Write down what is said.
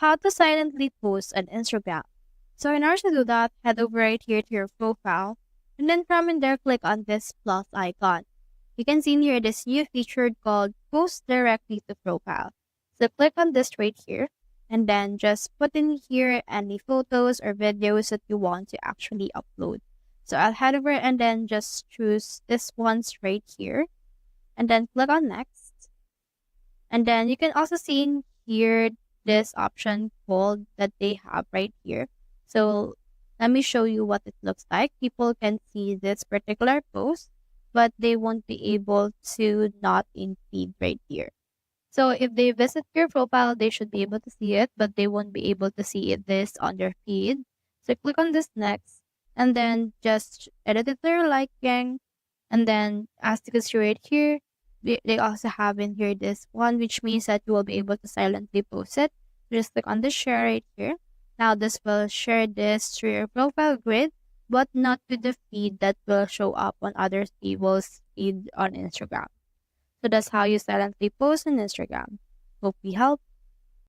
how to silently post on Instagram. So in order to do that, head over right here to your profile, and then from in there, click on this plus icon. You can see in here this new feature called Post Directly to Profile. So click on this right here, and then just put in here any photos or videos that you want to actually upload. So I'll head over and then just choose this ones right here, and then click on next. And then you can also see in here this option called that they have right here. So let me show you what it looks like. People can see this particular post, but they won't be able to not in feed right here. So if they visit your profile, they should be able to see it, but they won't be able to see this on their feed. So click on this next, and then just edit it to your liking. And then as you can see right here, they also have in here this one, which means that you will be able to silently post it. Just click on the share right here. Now this will share this to your profile grid, but not to the feed that will show up on other people's feed on Instagram. So that's how you silently post on Instagram. Hope we help.